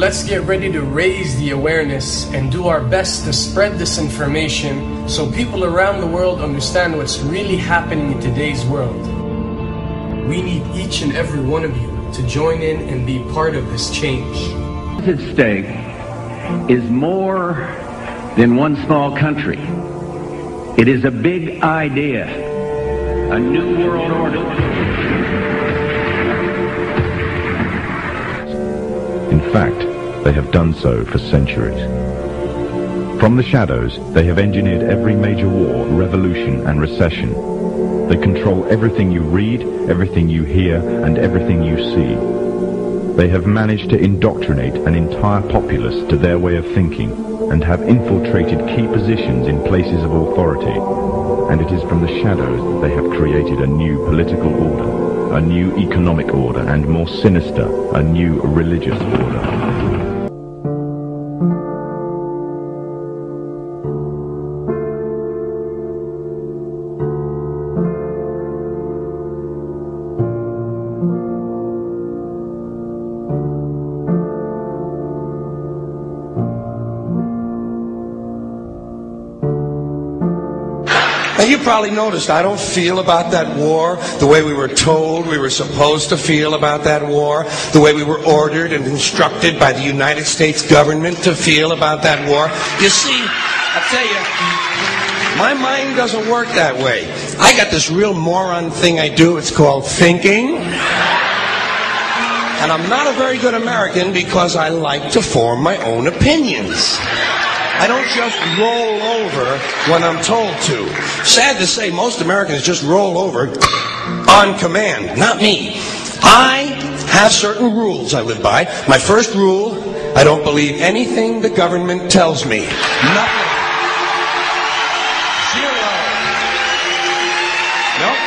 let's get ready to raise the awareness and do our best to spread this information so people around the world understand what's really happening in today's world. We need each and every one of you to join in and be part of this change. What's at stake is more than one small country. It is a big idea, a new world order. In fact, they have done so for centuries. From the shadows, they have engineered every major war, revolution, and recession. They control everything you read, everything you hear, and everything you see. They have managed to indoctrinate an entire populace to their way of thinking and have infiltrated key positions in places of authority. And it is from the shadows that they have created a new political order, a new economic order, and more sinister, a new religious order. Now, you probably noticed I don't feel about that war the way we were told we were supposed to feel about that war, the way we were ordered and instructed by the United States government to feel about that war. You see, I tell you, my mind doesn't work that way. I got this real moron thing I do. It's called thinking. And I'm not a very good American because I like to form my own opinions. I don't just roll over when I'm told to. Sad to say, most Americans just roll over on command. Not me. I have certain rules I live by. My first rule, I don't believe anything the government tells me. Nothing. Zero. Nope.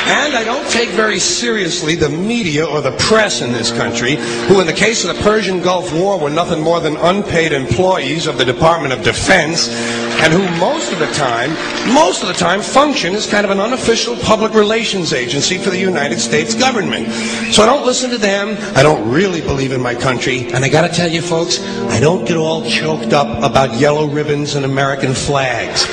And I don't take very seriously the media or the press in this country, who in the case of the Persian Gulf War were nothing more than unpaid employees of the Department of Defense, and who most of the time function as kind of an unofficial public relations agency for the United States government. So I don't listen to them. I don't really believe in my country. And I gotta tell you folks, I don't get all choked up about yellow ribbons and American flags.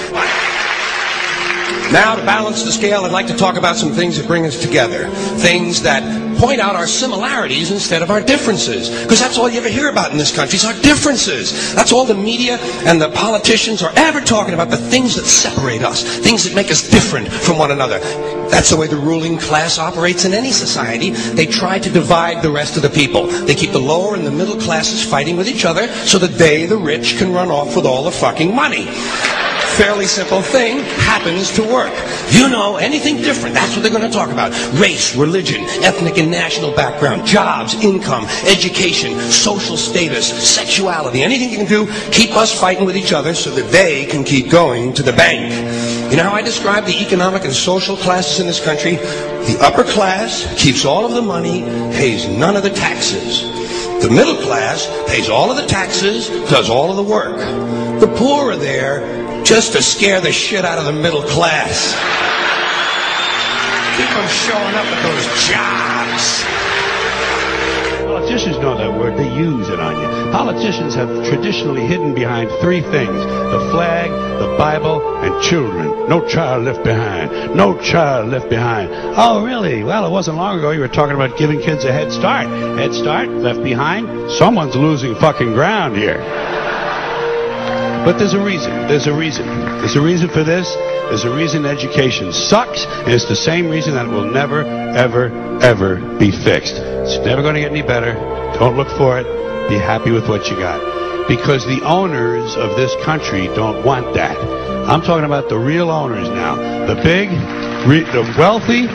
Now, to balance the scale, I'd like to talk about some things that bring us together. Things that point out our similarities instead of our differences. Because that's all you ever hear about in this country is our differences. That's all the media and the politicians are ever talking about, the things that separate us, things that make us different from one another. That's the way the ruling class operates in any society. They try to divide the rest of the people. They keep the lower and the middle classes fighting with each other so that they, the rich, can run off with all the fucking money. Fairly simple thing, happens to work. You know, anything different, that's what they're going to talk about. Race, religion, ethnic and national background, jobs, income, education, social status, sexuality, anything you can do, keep us fighting with each other so that they can keep going to the bank. You know how I describe the economic and social classes in this country? The upper class keeps all of the money, pays none of the taxes. The middle class pays all of the taxes, does all of the work. The poor are there just to scare the shit out of the middle class. Keep them showing up at those jobs. Politicians know that word. They use it on you. Politicians have traditionally hidden behind three things: the flag, the Bible, and children. No child left behind. No child left behind. Oh, really? Well, it wasn't long ago you were talking about giving kids a head start. Head start? Left behind? Someone's losing fucking ground here. But there's a reason. There's a reason. There's a reason for this. There's a reason education sucks, and it's the same reason that it will never, ever, ever be fixed. It's never going to get any better. Don't look for it. Be happy with what you got. Because the owners of this country don't want that. I'm talking about the real owners now. The big, the wealthy,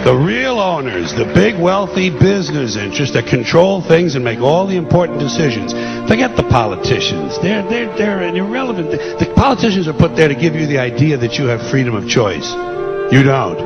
the real owners, the big wealthy business interests that control things and make all the important decisions. Forget the politicians. They're irrelevant. The politicians are put there to give you the idea that you have freedom of choice. You don't.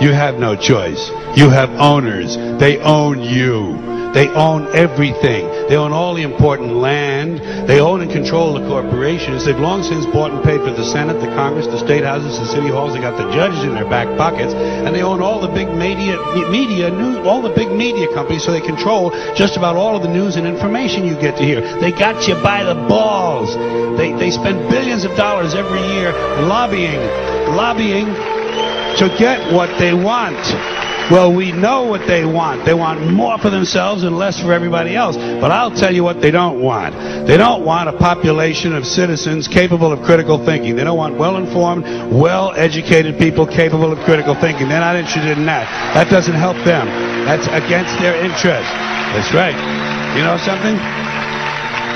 You have no choice. You have owners. They own you. They own everything. They own all the important land. They own and control the corporations. They've long since bought and paid for the Senate, the Congress, the state houses, the city halls. They got the judges in their back pockets, and they own all the big all the big media companies. So they control just about all of the news and information you get to hear. They got you by the balls. They spend billions of dollars every year lobbying to get what they want. Well, we know what they want. They want more for themselves and less for everybody else. But I'll tell you what they don't want. They don't want a population of citizens capable of critical thinking. They don't want well-informed, well-educated people capable of critical thinking. They're not interested in that. That doesn't help them. That's against their interest. That's right. You know something?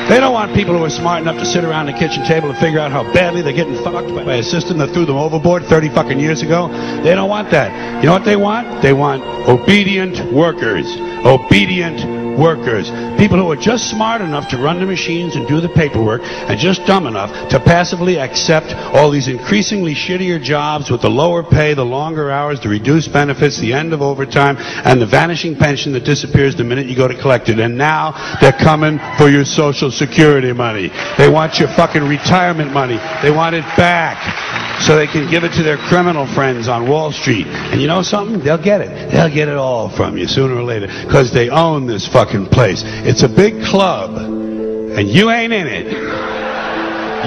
They don't want people who are smart enough to sit around the kitchen table and figure out how badly they're getting fucked by a system that threw them overboard 30 fucking years ago. They don't want that. You know what they want? They want obedient workers. Obedient workers. People who are just smart enough to run the machines and do the paperwork, and just dumb enough to passively accept all these increasingly shittier jobs with the lower pay, the longer hours, the reduced benefits, the end of overtime, and the vanishing pension that disappears the minute you go to collect it. And now they're coming for your Social Security money. They want your fucking retirement money. They want it back so they can give it to their criminal friends on Wall Street. And you know something? They'll get it. They'll get it all from you sooner or later, because they own this fucking place. It's a big club, and you ain't in it.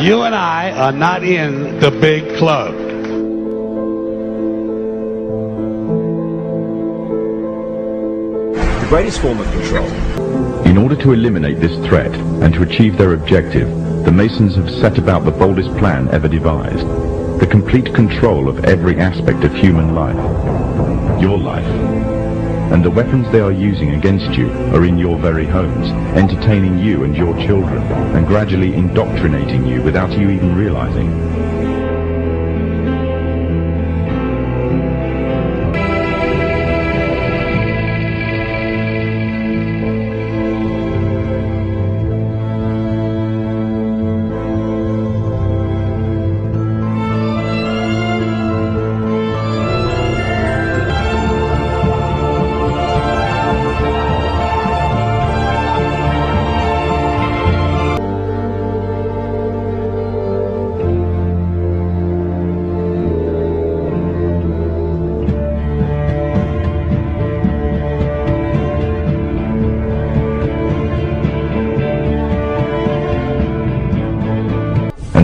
You and I are not in the big club. The greatest form of control. In order to eliminate this threat and to achieve their objective, the Masons have set about the boldest plan ever devised. The complete control of every aspect of human life. Your life. And the weapons they are using against you are in your very homes, entertaining you and your children, and gradually indoctrinating you without you even realizing.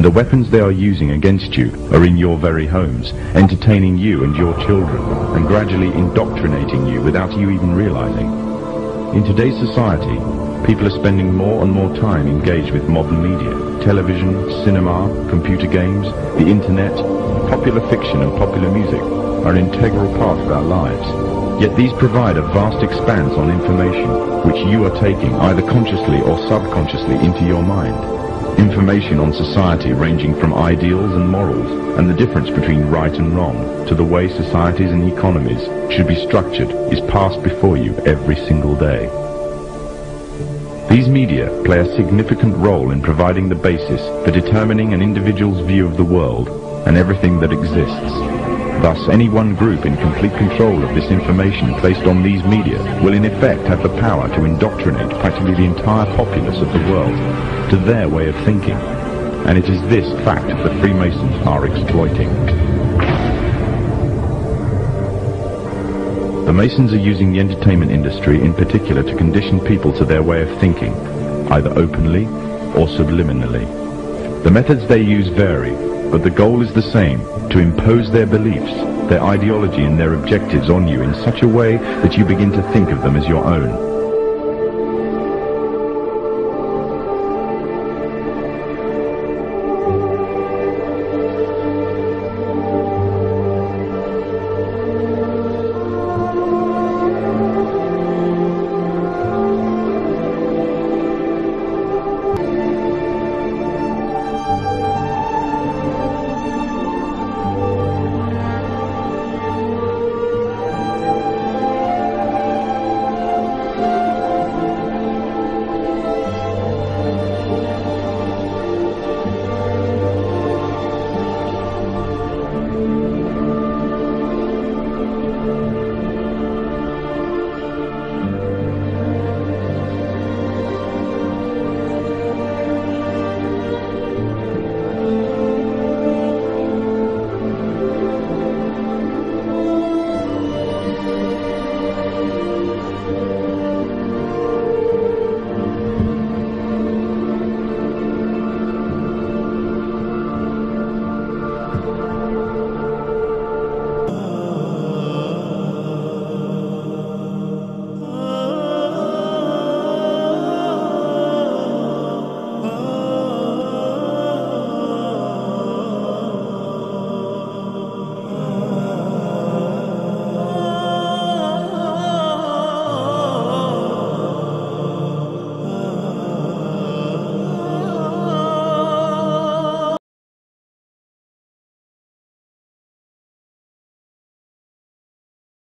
The weapons they are using against you are in your very homes, entertaining you and your children, and gradually indoctrinating you without you even realizing. In today's society, people are spending more and more time engaged with modern media, television, cinema, computer games, the internet, popular fiction and popular music are an integral part of our lives. Yet these provide a vast expanse on information which you are taking either consciously or subconsciously into your mind. Information on society ranging from ideals and morals and the difference between right and wrong to the way societies and economies should be structured is passed before you every single day. These media play a significant role in providing the basis for determining an individual's view of the world and everything that exists. Thus, any one group in complete control of this information placed on these media will in effect have the power to indoctrinate practically the entire populace of the world to their way of thinking. And it is this fact that Freemasons are exploiting. The Masons are using the entertainment industry in particular to condition people to their way of thinking, either openly or subliminally. The methods they use vary, but the goal is the same, to impose their beliefs, their ideology and their objectives on you in such a way that you begin to think of them as your own.